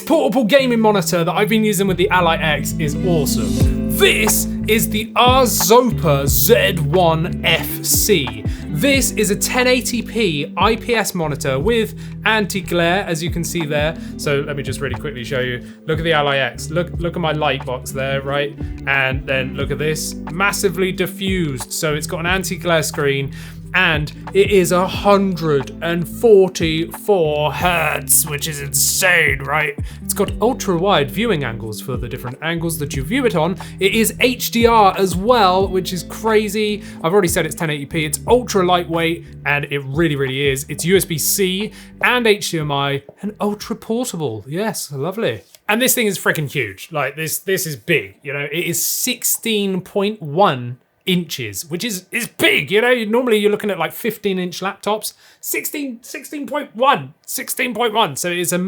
portable gaming monitor that I've been using with the Ally X is awesome. This is the ARZOPA Z1FC. This is a 1080p IPS monitor with anti-glare, as you can see there. So let me just really quickly show you. Look at the Ally X. Look at my light box there, right? And then look at this, massively diffused. So it's got an anti-glare screen, and it is 144 hertz, which is insane, right? It's got ultra wide viewing angles for the different angles that you view it on. It is HDR as well, which is crazy. I've already said it's 1080p. It's ultra lightweight, and it really, really is. It's USB-C and HDMI and ultra portable. Yes, lovely. And this thing is freaking huge. Like this is big, you know, it is 16.1 inches, which is big, you know. Normally you're looking at like 15-inch laptops. 16.1. So it's a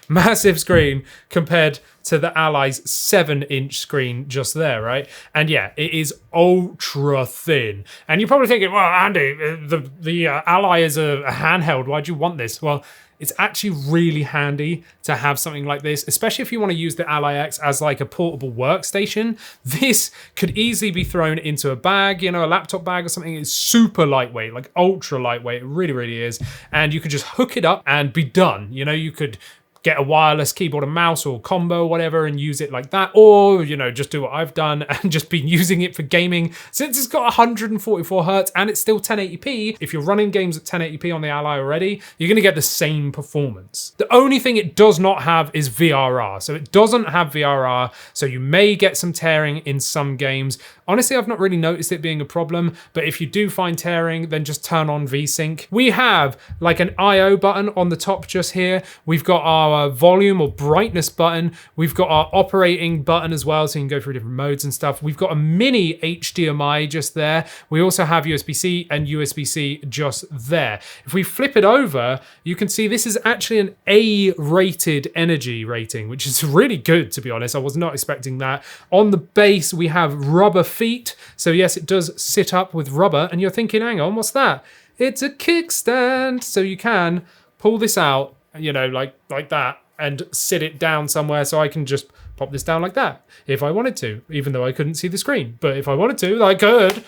massive screen compared to the Ally's 7-inch screen just there, right? And yeah, it is ultra thin. And you're probably thinking, well, Andy, the Ally is a handheld. Why do you want this? Well, it's actually really handy to have something like this, especially if you want to use the Ally X as like a portable workstation. This could easily be thrown into a bag, you know, a laptop bag or something. It's super lightweight, like ultra lightweight. It really, really is. And you could just hook it up and be done. You know, you could get a wireless keyboard and mouse or combo or whatever and use it like that, or, you know, just do what I've done and just been using it for gaming. Since it's got 144 hertz and it's still 1080p, if you're running games at 1080p on the Ally already, you're gonna get the same performance. The only thing it does not have is VRR. So it doesn't have VRR, so you may get some tearing in some games. Honestly, I've not really noticed it being a problem, but if you do find tearing, then just turn on VSync. We have like an IO button on the top just here. We've got our volume or brightness button. We've got our operating button as well, so you can go through different modes and stuff. We've got a mini HDMI just there. We also have USB-C and USB-C just there. If we flip it over, you can see this is actually an A-rated energy rating, which is really good, to be honest. I was not expecting that. On the base, we have rubber feet. So yes, it does sit up with rubber, and you're thinking, hang on, what's that? It's a kickstand. So you can pull this out, you know, like that, and sit it down somewhere, so I can just pop this down like that if I wanted to, even though I couldn't see the screen. But if I wanted to, I could.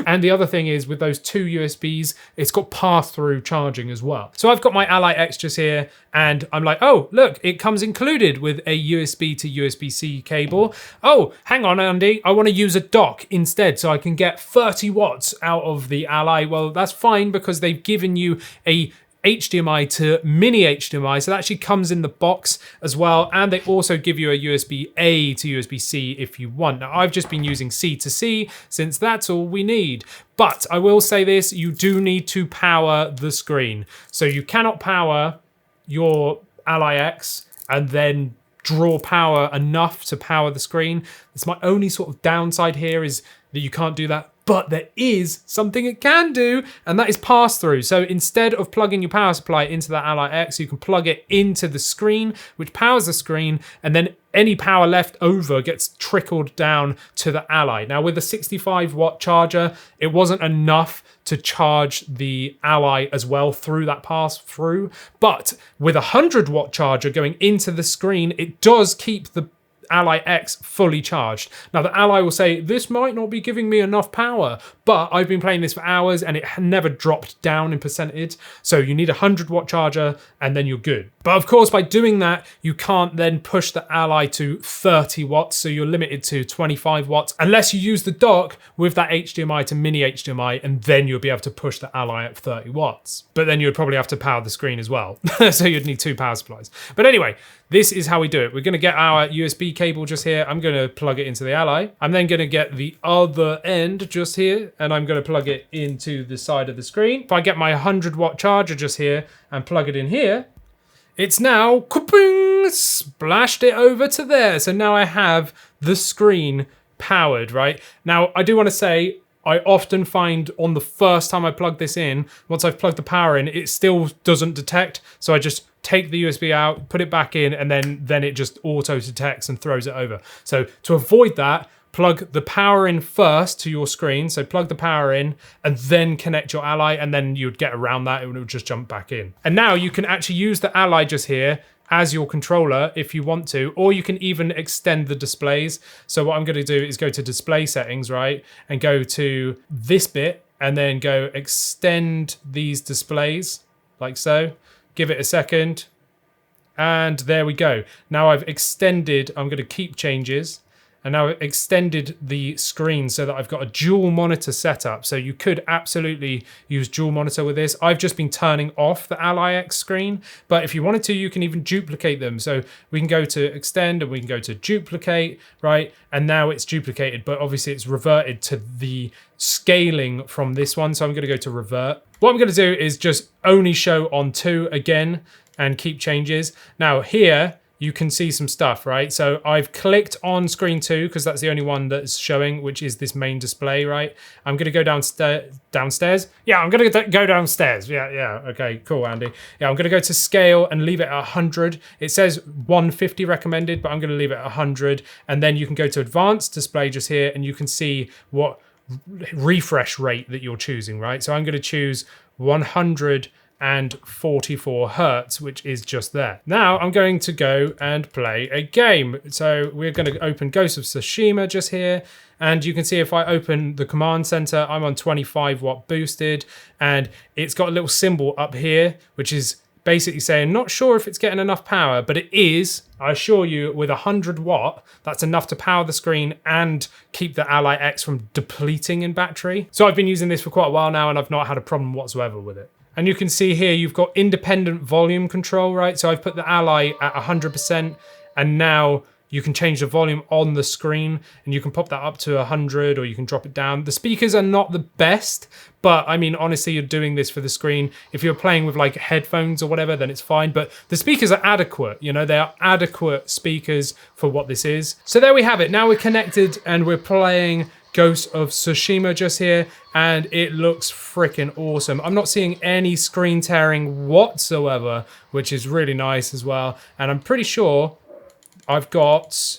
And the other thing is, with those two USBs, it's got pass-through charging as well. So I've got my Ally X just here, and I'm like, oh, look, it comes included with a USB to USB-C cable. Oh, hang on, Andy, I want to use a dock instead so I can get 30 watts out of the Ally. Well, that's fine, because they've given you a HDMI to mini HDMI, so that actually comes in the box as well, and they also give you a USB-A to USB-C if you want. Now, I've just been using C to C since that's all we need. But I will say this, you do need to power the screen. So you cannot power your Ally X and then draw power enough to power the screen. It's my only sort of downside here, is that you can't do that. But there is something it can do, and that is pass through. So instead of plugging your power supply into the Ally X, you can plug it into the screen, which powers the screen, and then any power left over gets trickled down to the Ally. Now, with a 65-watt charger, it wasn't enough to charge the Ally as well through that pass through. But with a 100-watt charger going into the screen, it does keep the Ally X fully charged. Now, the Ally will say, this might not be giving me enough power, but I've been playing this for hours and it never dropped down in percentage. So you need a 100-watt charger and then you're good. But of course, by doing that, you can't then push the Ally to 30 watts. So you're limited to 25 watts unless you use the dock with that HDMI to mini HDMI, and then you'll be able to push the Ally at 30 watts. But then you'd probably have to power the screen as well. So you'd need two power supplies. But anyway, this is how we do it. We're going to get our USB cable just here. I'm going to plug it into the Ally. I'm then going to get the other end just here, and I'm going to plug it into the side of the screen. If I get my 100-watt charger just here and plug it in here, it's now splashed it over to there. So now I have the screen powered, right? Now, I do want to say, I often find on the first time I plug this in, once I've plugged the power in, it still doesn't detect. So I just take the USB out, put it back in, and then it just auto detects and throws it over. So to avoid that, plug the power in first to your screen. So plug the power in and then connect your Ally, and then you'd get around that, and it would just jump back in. And now you can actually use the Ally just here as your controller if you want to, or you can even extend the displays. So what I'm going to do is go to display settings, right? And go to this bit and then go extend these displays like so. Give it a second. And there we go. Now I've extended, I'm going to keep changes. And now I've extended the screen so that I've got a dual monitor setup. So you could absolutely use dual monitor with this. I've just been turning off the Ally X screen, but if you wanted to, you can even duplicate them. So we can go to extend and we can go to duplicate, right? And now it's duplicated, but obviously it's reverted to the scaling from this one. So I'm going to go to revert. What I'm going to do is just only show on 2 again and keep changes. Now here, you can see some stuff, right? So I've clicked on screen 2 because that's the only one that's showing, which is this main display, right? I'm going to go downstairs. Yeah, I'm going to go downstairs. Yeah. Okay, cool, Andy. Yeah, I'm going to go to scale and leave it at 100. It says 150 recommended, but I'm going to leave it at 100. And then you can go to advanced display just here and you can see what refresh rate that you're choosing, right? So I'm going to choose 144 hertz, which is just there. Now I'm going to go and play a game. So we're going to open Ghost of Tsushima just here. And you can see if I open the command center, I'm on 25 watt boosted. And it's got a little symbol up here, which is basically saying, not sure if it's getting enough power, but it is. I assure you, with 100 watt, that's enough to power the screen and keep the Ally X from depleting in battery. So I've been using this for quite a while now and I've not had a problem whatsoever with it. And you can see here, you've got independent volume control, right? So I've put the Ally at 100% and now you can change the volume on the screen and you can pop that up to 100 or you can drop it down. The speakers are not the best, but I mean, honestly, you're doing this for the screen. If you're playing with like headphones or whatever, then it's fine. But the speakers are adequate. You know, they are adequate speakers for what this is. So there we have it. Now we're connected and we're playing Ghost of Tsushima just here, and it looks freaking awesome. I'm not seeing any screen tearing whatsoever, which is really nice as well. And I'm pretty sure I've got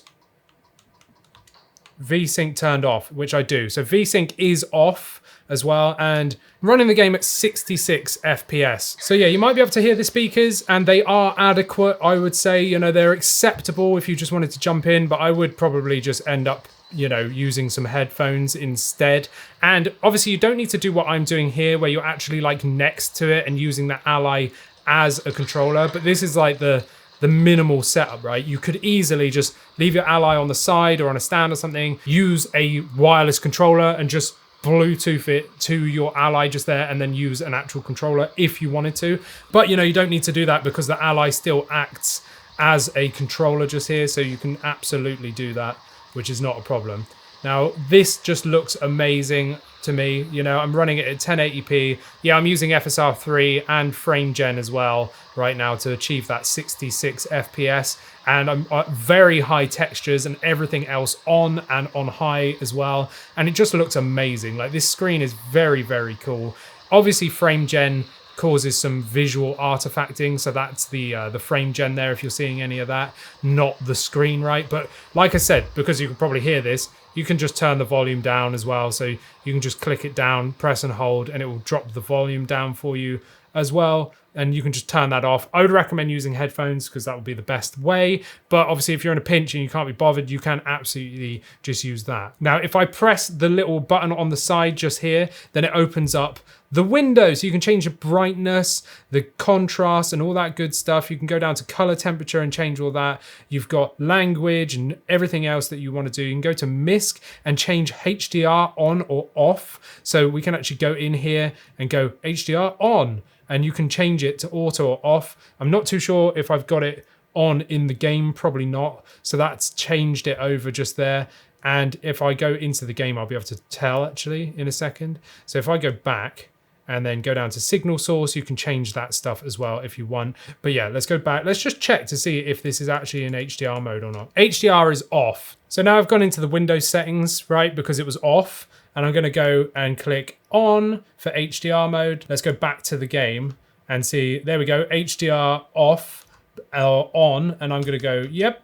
VSync turned off, which I do. So VSync is off as well, and running the game at 66 FPS. So yeah, you might be able to hear the speakers and they are adequate, I would say. You know, they're acceptable if you just wanted to jump in, but I would probably just end up, you know, using some headphones instead. And obviously you don't need to do what I'm doing here where you're actually like next to it and using the Ally as a controller, but this is like the minimal setup, right? You could easily just leave your Ally on the side or on a stand or something, use a wireless controller and just Bluetooth it to your Ally just there and then use an actual controller if you wanted to. But you know, you don't need to do that because the Ally still acts as a controller just here, so you can absolutely do that, which is not a problem. Now, this just looks amazing to me. You know, I'm running it at 1080p. Yeah, I'm using FSR 3 and frame gen as well right now to achieve that 66 FPS. And I'm very high textures and everything else on and on high as well. And it just looks amazing. Like, this screen is very, very cool. Obviously, frame gen causes some visual artifacting, so that's the frame gen there if you're seeing any of that, not the screen, right? But like I said, because you can probably hear this, you can just turn the volume down as well. So you can just click it down, press and hold, and it will drop the volume down for you as well. And you can just turn that off. I would recommend using headphones because that would be the best way. But obviously, if you're in a pinch and you can't be bothered, you can absolutely just use that. Now, if I press the little button on the side just here, then it opens up the window. So you can change the brightness, the contrast, and all that good stuff. You can go down to color temperature and change all that. You've got language and everything else that you want to do. You can go to MISC and change HDR on or off. So we can actually go in here and go HDR on, and you can change it to auto or off. I'm not too sure if I've got it on in the game, probably not. So that's changed it over just there. And if I go into the game, I'll be able to tell actually in a second. So if I go back and then go down to signal source, you can change that stuff as well if you want. But yeah, let's go back. Let's just check to see if this is actually in HDR mode or not. HDR is off. So now I've gone into the Windows settings, right? Because it was off. And I'm going to go and click on for HDR mode. Let's go back to the game and see. There we go. HDR off, on. And I'm going to go, yep.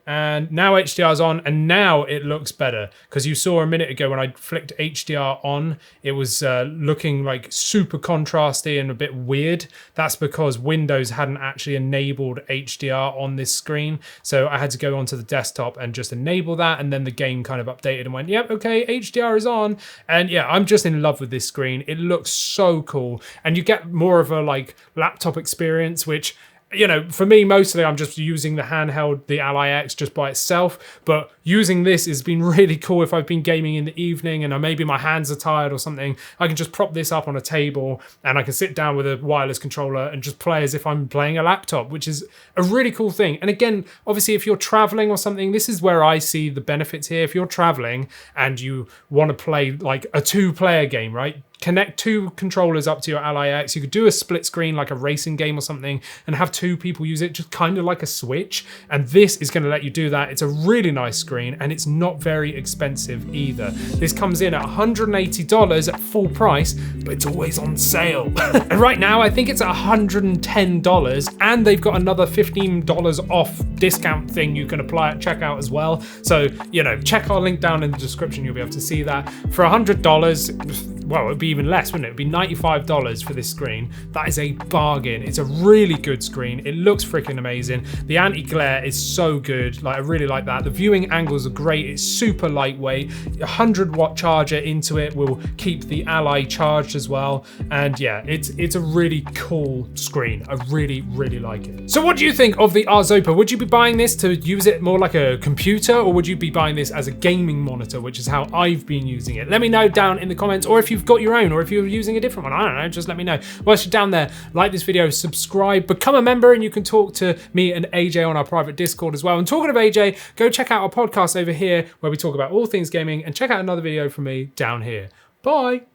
and now HDR's on, and now it looks better, because you saw a minute ago when I flicked HDR on, it was looking like super contrasty and a bit weird. That's because Windows hadn't actually enabled HDR on this screen, so I had to go onto the desktop and just enable that, and then the game kind of updated and went, yep, okay, HDR is on. And yeah, I'm just in love with this screen. It looks so cool, and you get more of a like laptop experience, which, you know, for me, mostly I'm just using the handheld, the Ally X, just by itself. But using this has been really cool if I've been gaming in the evening and maybe my hands are tired or something. I can just prop this up on a table and I can sit down with a wireless controller and just play as if I'm playing a laptop, which is a really cool thing. And again, obviously, if you're traveling or something, this is where I see the benefits here. If you're traveling and you want to play like a 2-player game, right? Connect 2 controllers up to your Ally X. You could do a split screen like a racing game or something and have 2 people use it, just kind of like a Switch. And this is going to let you do that. It's a really nice screen and it's not very expensive either. This comes in at $180 at full price, but it's always on sale. And right now, I think it's at $110, and they've got another $15 off discount thing you can apply at checkout as well. So, you know, check our link down in the description. You'll be able to see that. For $100, well, it'd be even less, wouldn't it? It'd be $95 for this screen. That is a bargain. It's a really good screen. It looks freaking amazing. The anti-glare is so good. Like, I really like that. The viewing angles are great. It's super lightweight. 100-watt charger into it will keep the Ally charged as well. And yeah, it's a really cool screen. I really, really like it. So what do you think of the ARZOPA? Would you be buying this to use it more like a computer, or would you be buying this as a gaming monitor, which is how I've been using it? Let me know down in the comments, or if you've got your own, or if you're using a different one, I don't know, just let me know. Whilst you're down there, like this video, subscribe, become a member, and you can talk to me and AJ on our private Discord as well. And talking of AJ, go check out our podcast over here where we talk about all things gaming, and check out another video from me down here. Bye.